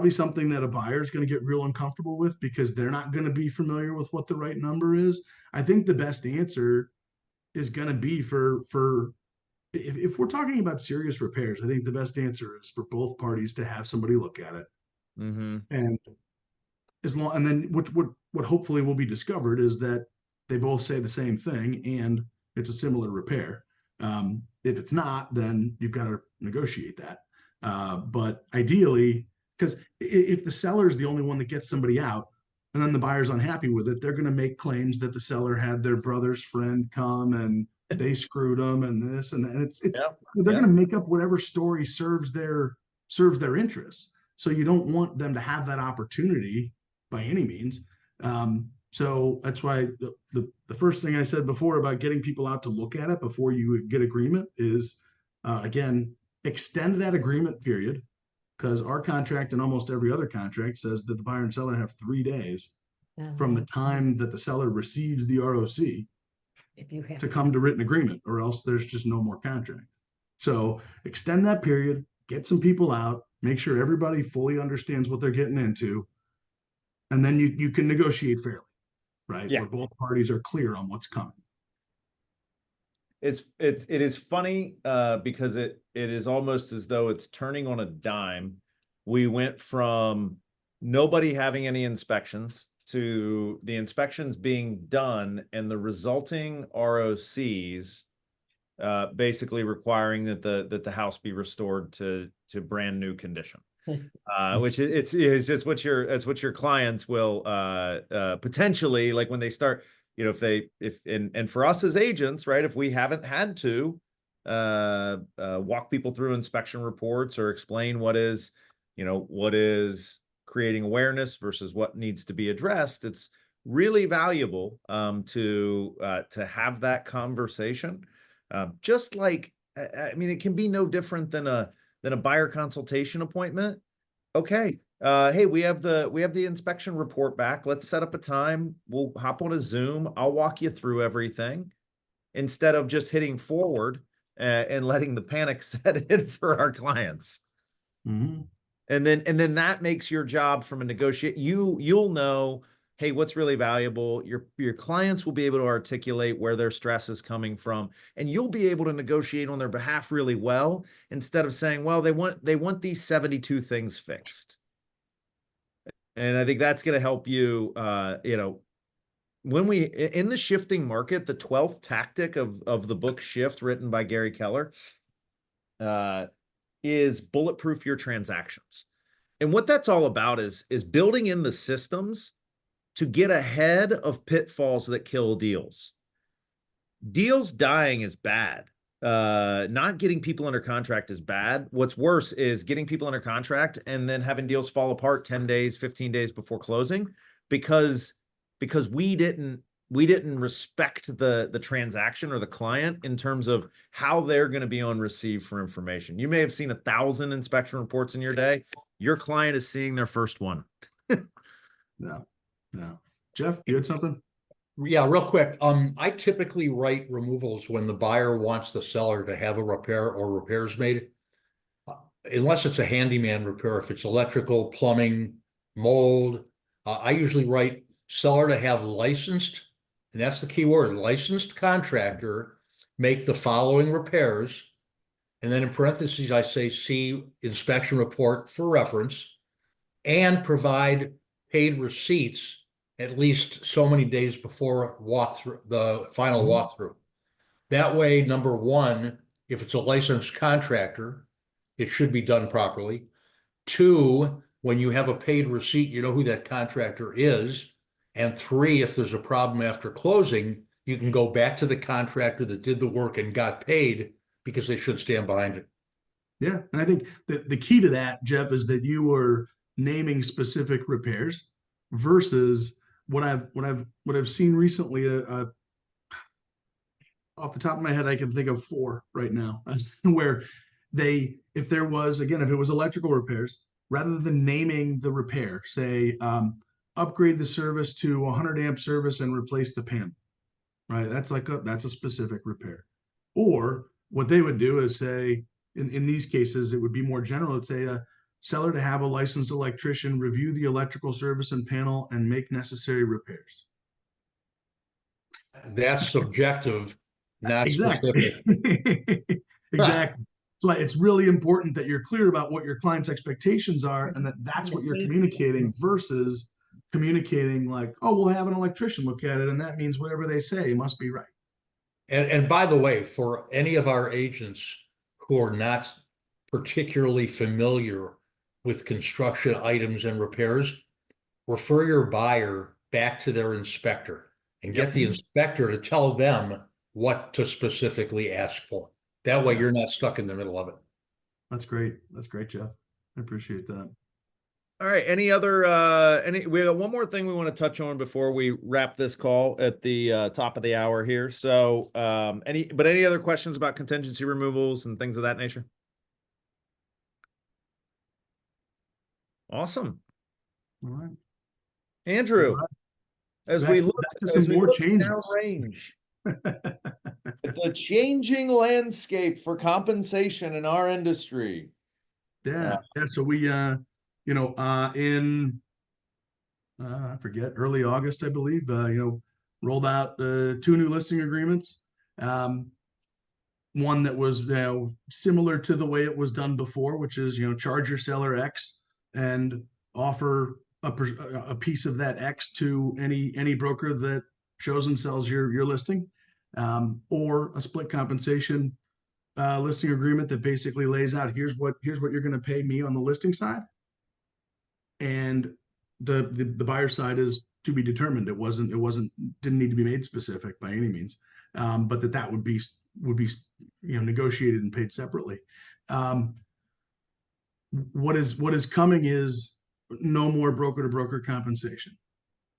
something that a buyer is going to get real uncomfortable with, because they're not going to be familiar with what the right number is. I think the best answer is going to be if we're talking about serious repairs, I think the best answer is for both parties to have somebody look at it. Mm-hmm. And then what hopefully will be discovered is that they both say the same thing and it's a similar repair. If it's not, then you've got to negotiate that. But ideally, because if the seller is the only one that gets somebody out, and then the buyer's unhappy with it, they're going to make claims that the seller had their brother's friend come and they screwed them and this and that. And they're going to make up whatever story serves their interests. So you don't want them to have that opportunity by any means. So that's why the first thing I said before about getting people out to look at it before you get agreement is, again, extend that agreement period, because our contract and almost every other contract says that the buyer and seller have 3 days from the time that the seller receives the ROC to come to written agreement, or else there's just no more contract. So extend that period, get some people out, make sure everybody fully understands what they're getting into, and then you can negotiate fairly, right? Yeah. Where both parties are clear on what's coming. It is funny because it is almost as though it's turning on a dime. We went from nobody having any inspections to the inspections being done and the resulting ROCs basically requiring that the house be restored to brand new condition. Which it's just what your clients will potentially, like when they start, and for us as agents, right, if we haven't had to walk people through inspection reports or explain what is creating awareness versus what needs to be addressed, it's really valuable to have that conversation. Just like, I mean, it can be no different than a buyer consultation appointment. Okay. Hey, we have the inspection report back. Let's set up a time. We'll hop on a Zoom. I'll walk you through everything, instead of just hitting forward and letting the panic set in for our clients. Mm-hmm. And then that makes your job from a negotiate. You'll know, hey, what's really valuable. Your clients will be able to articulate where their stress is coming from, and you'll be able to negotiate on their behalf really well, instead of saying, well, they want these 72 things fixed. And I think that's going to help you, when we, in the shifting market, the 12th tactic of the book Shift, written by Gary Keller, is bulletproof your transactions. And what that's all about is building in the systems to get ahead of pitfalls that kill deals. Deals dying is bad. Not getting people under contract is bad. What's worse is getting people under contract and then having deals fall apart 10 days, 15 days before closing, because we didn't respect the transaction or the client in terms of how they're going to be on receive for information. You may have seen 1,000 inspection reports in your day. Your client is seeing their first one. No. Jeff, you had something? Yeah, real quick. I typically write removals when the buyer wants the seller to have a repair or repairs made. Unless it's a handyman repair, if it's electrical, plumbing, mold, I usually write seller to have licensed, and that's the key word, licensed contractor, make the following repairs. And then in parentheses, I say, see inspection report for reference and provide paid receipts at least so many days before walkthrough, the final walkthrough. That way, number one, if it's a licensed contractor, it should be done properly. Two, when you have a paid receipt, you know who that contractor is. And three, if there's a problem after closing, you can go back to the contractor that did the work and got paid because they should stand behind it. Yeah, and I think the key to that, Jeff, is that you are naming specific repairs versus what I've seen recently. Off the top of my head, I can think of 4 right now where if it was electrical repairs, rather than naming the repair, say upgrade the service to 100 amp service and replace the panel, right? That's a specific repair. Or what they would do is say, in these cases, it would be more general. It'd say a seller to have a licensed electrician review the electrical service and panel and make necessary repairs. That's subjective, not Exactly. specific. Exactly. So it's really important that you're clear about what your client's expectations are and that's what you're communicating versus communicating like, oh, we'll have an electrician look at it and that means whatever they say must be right. And by the way, for any of our agents who are not particularly familiar with construction items and repairs, refer your buyer back to their inspector and get the inspector to tell them what to specifically ask for. That way you're not stuck in the middle of it. That's great. That's great, Jeff. I appreciate that. All right. Any other, we got one more thing we want to touch on before we wrap this call at the top of the hour here. So, any other questions about contingency removals and things of that nature? Awesome. All right. Andrew, All right. as Back we to- look back to some more changes. downrange, the changing landscape for compensation in our industry. Yeah. So we, in I forget, early August, I believe, rolled out 2 new listing agreements. One that was, similar to the way it was done before, which is, charge your seller X and offer a piece of that X to any broker that shows and sells your listing, or a split compensation listing agreement that basically lays out here's what you're going to pay me on the listing side, and the buyer side is to be determined. Didn't need to be made specific by any means, but that would be negotiated and paid separately. What is coming is no more broker to broker compensation.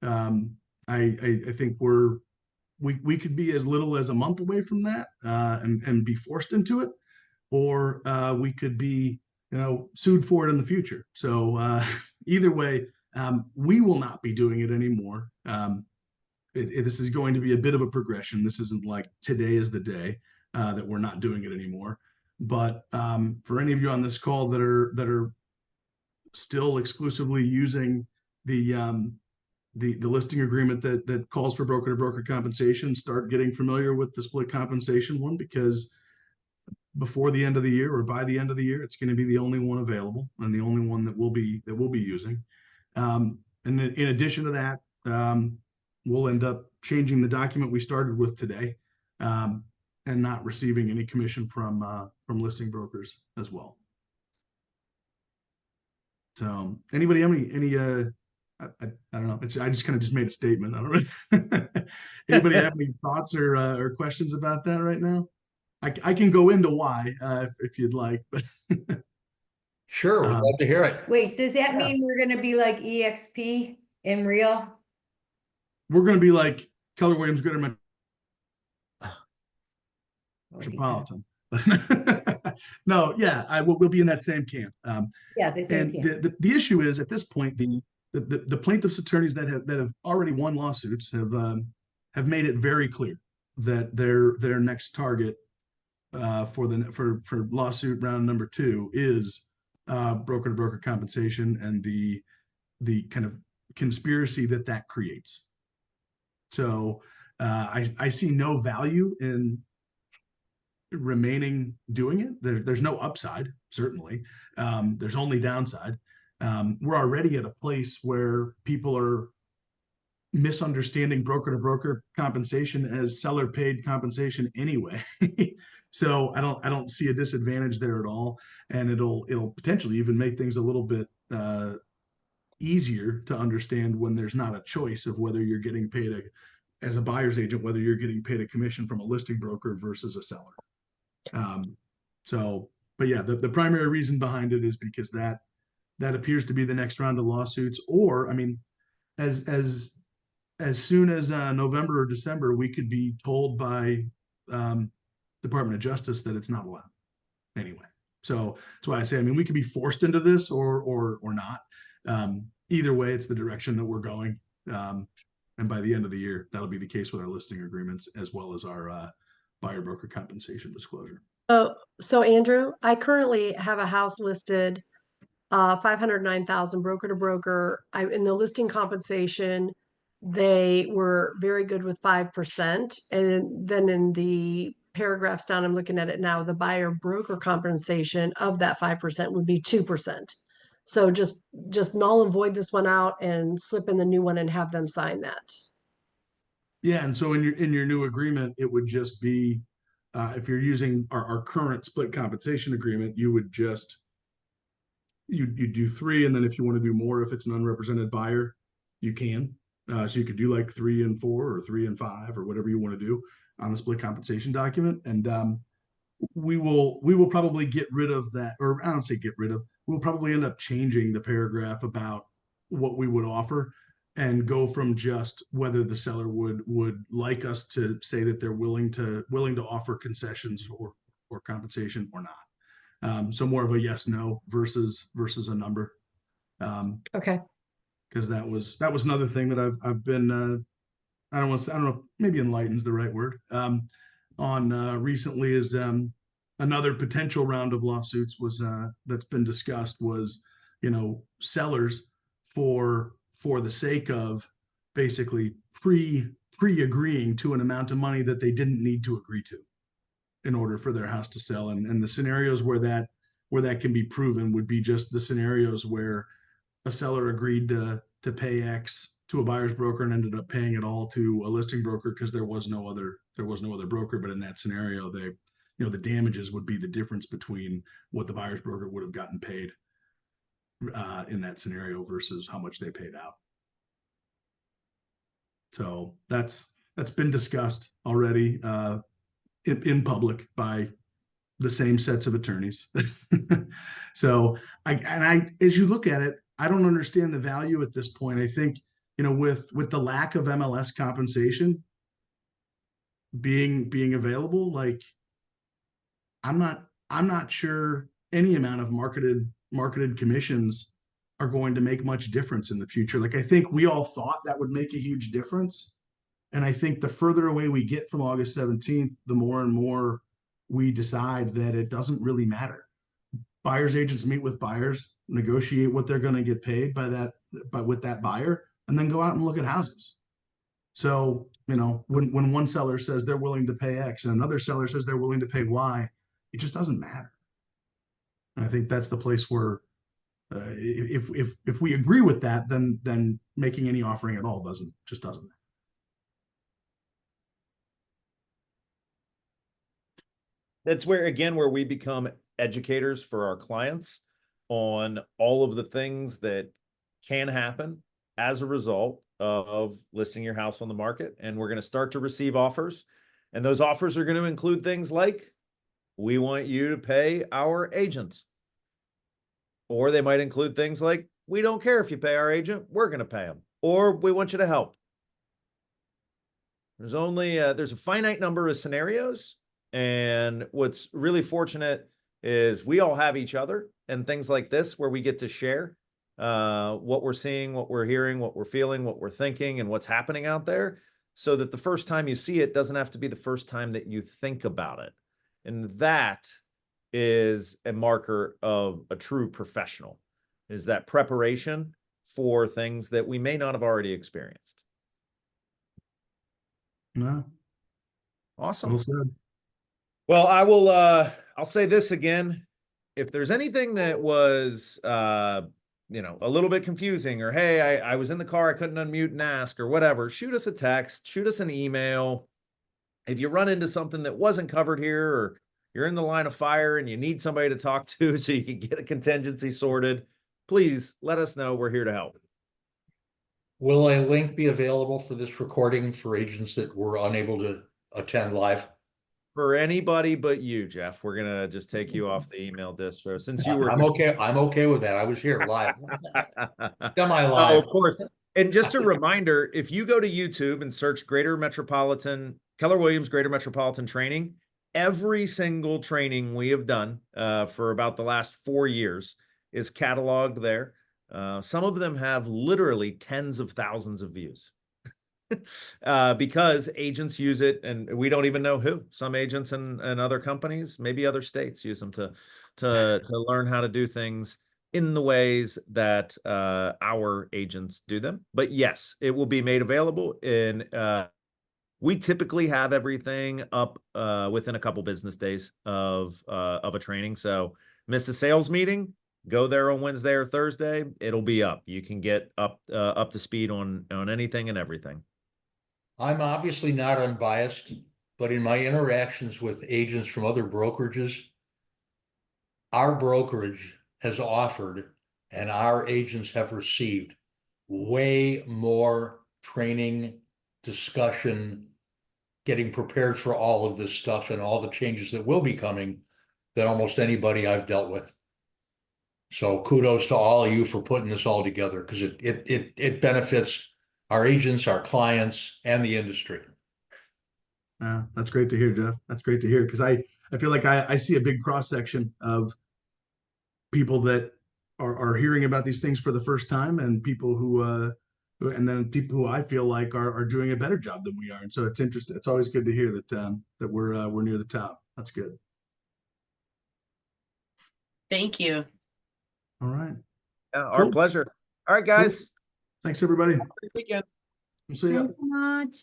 I think we could be as little as a month away from that, and be forced into it, or we could be sued for it in the future. So either way, we will not be doing it anymore. This is going to be a bit of a progression. This isn't like today is the day that we're not doing it anymore. But for any of you on this call that are still exclusively using the listing agreement that calls for broker to broker compensation, start getting familiar with the split compensation one, because before the end of the year or by the end of the year, it's going to be the only one available and the only one that we'll be using. And in addition to that, we'll end up changing the document we started with today, and not receiving any commission from listing brokers as well. So anybody have any I don't know. I just kind of just made a statement. I don't really. Anybody have any thoughts or questions about that right now? I can go into why if you'd like, but Sure, we'd love to hear it. Wait, does that mean we're gonna be like EXP in real? we're going to be like Keller Williams Goodman Metropolitan. No, yeah, we'll be in that same camp. Yeah, the same And camp. the issue is at this point, the plaintiffs' attorneys that have already won lawsuits have have made it very clear that their next target for lawsuit round number 2 is broker to broker compensation and the kind of conspiracy that creates. So I see no value in remaining doing it. There's no upside, certainly. There's only downside. We're already at a place where people are misunderstanding broker to broker compensation as seller paid compensation anyway. So I don't see a disadvantage there at all. And it'll potentially even make things a little bit easier to understand when there's not a choice of whether you're getting paid as a buyer's agent, whether you're getting paid a commission from a listing broker versus a seller. But yeah, the primary reason behind it is because that appears to be the next round of lawsuits. Or, I mean, as soon as November or December, we could be told by Department of Justice that it's not allowed anyway. So that's why I say, I mean, we could be forced into this or not. Either way, it's the direction that we're going. And by the end of the year, that'll be the case with our listing agreements as well as our buyer broker compensation disclosure. So Andrew, I currently have a house listed 509,000 broker to broker. In the listing compensation, they were very good with 5%. And then in the paragraphs down, I'm looking at it now, the buyer broker compensation of that 5% would be 2%. So just null and void this one out and slip in the new one and have them sign that. Yeah, and so in your new agreement, it would just be if you're using our current split compensation agreement, you would just you do 3, and then if you want to do more, if it's an unrepresented buyer, you can. So you could do like 3 and 4 or 3 and 5 or whatever you want to do on the split compensation document. And we will probably get rid of that, or I don't say get rid of. We'll probably end up changing the paragraph about what we would offer and go from just whether the seller would like us to say that they're willing to offer concessions or compensation or not. So more of a yes, no versus a number. Okay. Because that was another thing that I've been I don't know if maybe enlightened is the right word on recently is another potential round of lawsuits was that's been discussed was, you know, sellers for the sake of basically pre-agreeing to an amount of money that they didn't need to agree to in order for their house to sell. And the scenarios where that can be proven would be just the scenarios where a seller agreed to pay X to a buyer's broker and ended up paying it all to a listing broker because there was no other broker. But in that scenario, the damages would be the difference between what the buyer's broker would have gotten paid in that scenario versus how much they paid out. So that's been discussed already in public by the same sets of attorneys. So as you look at it, I don't understand the value at this point. I think, you know, with the lack of MLS compensation being available, like I'm not sure any amount of marketed commissions are going to make much difference in the future. Like I think we all thought that would make a huge difference. And I think the further away we get from August 17th, the more and more we decide that it doesn't really matter. Buyers agents meet with buyers, negotiate what they're going to get paid with that buyer, and then go out and look at houses. So, you know, when one seller says they're willing to pay X and another seller says they're willing to pay Y, it just doesn't matter. And I think that's the place where if we agree with that, then making any offering at all doesn't matter. That's where we become educators for our clients on all of the things that can happen as a result of listing your house on the market. And we're going to start to receive offers. And those offers are going to include things like, we want you to pay our agent. Or they might include things like, we don't care if you pay our agent, we're going to pay them. Or we want you to help. There's a finite number of scenarios. And what's really fortunate is we all have each other and things like this where we get to share what we're seeing, what we're hearing, what we're feeling, what we're thinking, and what's happening out there. so that the first time you see it doesn't have to be the first time that you think about it. And that is a marker of a true professional, is that preparation for things that we may not have already experienced. No, Awesome. well said. Well, I'll say this again. If there's anything that was, you know, a little bit confusing, or, hey, I was in the car, I couldn't unmute and ask, or whatever, shoot us a text, shoot us an email. If you run into something that wasn't covered here, or you're in the line of fire and you need somebody to talk to so you can get a contingency sorted, please let us know. We're here to help. Will a link be available for this recording for agents that were unable to attend live? For anybody but you, Jeff, we're gonna just take you off the email distro since you were. I'm okay. I'm okay with that. I was here live. Semi Oh, live. of course. And just a reminder, if you go to YouTube and search Keller Williams Greater Metropolitan Training, every single training we have done for about the last 4 years is cataloged there. Some of them have literally tens of thousands of views. Because agents use it, and we don't even know who. Some agents and other companies, maybe other states, use them to learn how to do things in the ways that our agents do them. But yes, it will be made available in. We typically have everything up within a couple business days of a training. So miss a sales meeting, go there on Wednesday or Thursday. It'll be up. You can get up to speed on anything and everything. I'm obviously not unbiased, but in my interactions with agents from other brokerages, our brokerage has offered and our agents have received way more training, discussion, getting prepared for all of this stuff and all the changes that will be coming than almost anybody I've dealt with. So kudos to all of you for putting this all together, because it benefits our agents, our clients, and the industry. That's great to hear, Jeff. That's great to hear, because I feel like I see a big cross section of people that are hearing about these things for the first time, and people and then people who I feel like are doing a better job than we are. And so it's interesting. It's always good to hear that we're near the top. That's good. Thank you. All right. Yeah, our Cool. pleasure. All right, guys. Thanks, everybody. Have a good weekend. We'll see you. Thanks so much.